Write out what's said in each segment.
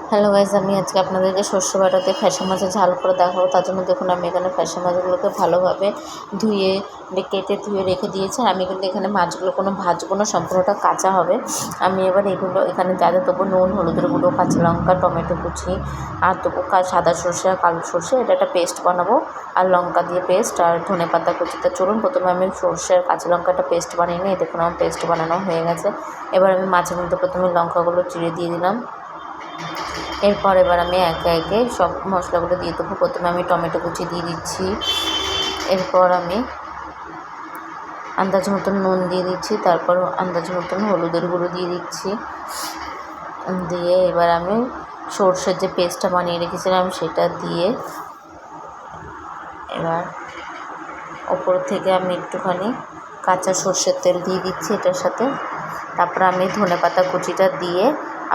Hello guys, আমি আজকে আপনাদেরকে সর্ষে বাটাতে ফ্যাসা মাছের ঝাল করে দেখাবো। তার জন্য দেখুন আমি এখানে ফ্যাসা মাছগুলোকে ভালোভাবে কেটে ধুয়ে রেখে দিয়েছি। আমি কিন্তু এখানে মাছগুলো কোনো ভাজবো না, সম্পূর্ণটা কাঁচা হবে। আমি এবার এগুলো এখানে যা যা দেবো, নুন, হলুদের গুঁড়ো, কাঁচা লঙ্কা, টমেটো কুচি, আর দেবো সাদা সর্ষে আর কালো সর্ষে, এটা একটা পেস্ট বানাবো, আর লঙ্কা দিয়ে পেস্ট, আর ধনে পাতা কুচিটা। চলুন প্রথমে আমি সর্ষে আর কাঁচা লঙ্কাটা পেস্ট বানিয়ে নিই। দেখুন আমার পেস্ট বানানো হয়ে গেছে। এবার আমি মাছের মধ্যে প্রথমে লঙ্কাগুলো চিড়ে দিয়ে দিলাম। এবার আমি একে একে সব মশলাগুলো দিয়ে দেবো। প্রথমে আমি টমেটো কুচি দিয়ে দিচ্ছি, এরপর আমি আন্দাজ মতন নুন দিয়ে দিচ্ছি, তারপর আন্দাজ মতন হলুদের গুঁড়ো দিয়ে দিচ্ছি, দিয়ে এবার আমি সর্ষের যে পেস্টটা বানিয়ে রেখেছিলাম সেটা দিয়ে এবার ওপর থেকে আমি একটুখানি কাঁচা সর্ষের তেল দিয়ে দিচ্ছি এটার সাথে। তারপর আমি ধনে পাতা কুচিটা দিয়ে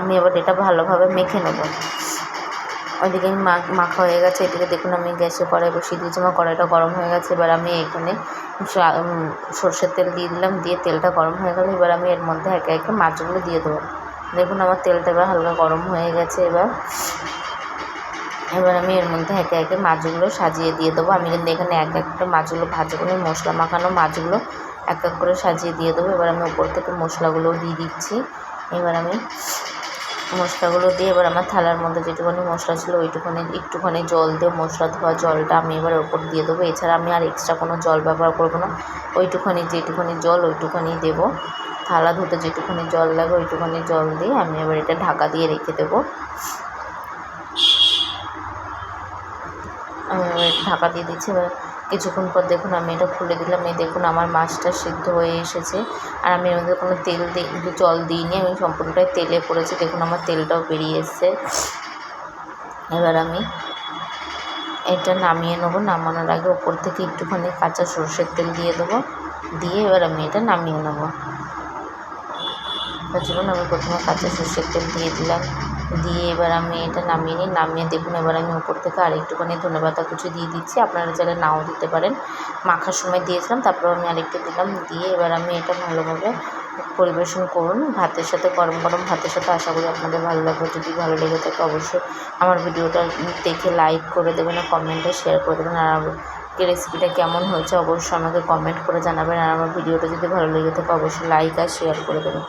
আমি এবার এটা ভালোভাবে মেখে নেব। ওইদিকে আমি মাখা হয়ে গেছে। এদিকে দেখুন আমি গ্যাসে কড়াই বসিয়ে দিয়েছি, আমার কড়াইটা গরম হয়ে গেছে। এবার আমি এখানে সর্ষের তেল দিয়ে দিলাম, দিয়ে তেলটা গরম হয়ে গেল। এবার আমি এর মধ্যে একে একে মাছগুলো দিয়ে দেবো। দেখুন আমার তেলটা এবার হালকা গরম হয়ে গেছে। এবার আমি এর মধ্যে একে একে মাছগুলো সাজিয়ে দিয়ে দেবো। আমি কিন্তু এখানে এক একটা মাছগুলো ভাজবো না, মশলা মাখানো মাছগুলো এক এক করে সাজিয়ে দিয়ে দেবো। এবার আমি উপর থেকে মশলাগুলোও দিয়ে দিচ্ছি। এবার আমি মশলাগুলো দিয়ে এবার আমার থালার মধ্যে যেটুখানি মশলা ছিল একটুখানি জল দিয়ে মশলা ধোয়া জলটা আমি এবার ওপর দিয়ে দেবো। এছাড়া আমি আর এক্সট্রা কোনো জল ব্যবহার করবো না। যেটুখানি জল ওইটুখানি দেবো। থালা ধুতে যেটুখানি জল লাগে ওইটুখানি জল দিয়ে আমি এবার এটা ঢাকা দিয়ে রেখে দেবো। আমি এবার ঢাকা দিয়ে দিচ্ছি। এবার কিছুক্ষণ পর দেখুন আমি এটা খুলে দিলাম। এই দেখুন আমার মাছটা সিদ্ধ হয়ে এসেছে। আর আমি এর মধ্যে কোনো জল দিইনি, আমি সম্পূর্ণটাই তেলে পড়েছি। দেখুন আমার তেলটাও বেরিয়ে এসছে। এবার আমি এটা নামিয়ে নেবো। নামানোর আগে ওপর থেকে একটুখানি কাঁচা সর্ষের তেল দিয়ে দেবো, দিয়ে এবার আমি এটা নামিয়ে নেবো। চলুন আমি প্রথমে কাঁচা সর্ষের তেল দিয়ে দিলাম, দিয়ে এবার আমি এটা নামিয়ে দেখুন এবার আমি উপর থেকে আর একটুখানি ধনেপাতা কুচি দিয়ে দিচ্ছি। আপনারা চাইলে নাও দিতে পারেন, মাখার সময় দিয়েছিলাম, তারপর আমি আরেকটু দিলাম। দিয়ে এবার আমি এটা ভালোভাবে পরিবেশন করুন ভাতের সাথে, গরম গরম ভাতের সাথে। আশা করি আপনাদের ভালো লাগবে। যদি ভালো লেগে থাকে অবশ্যই আমার ভিডিওটা দেখে লাইক করে দেবেন, আর কমেন্টে শেয়ার করে দেবেন। আর রেসিপিটা কেমন হয়েছে অবশ্যই আমাকে কমেন্ট করে জানাবেন। আর আমার ভিডিওটা যদি ভালো লেগে থাকে অবশ্যই লাইক আর শেয়ার করে দেবেন।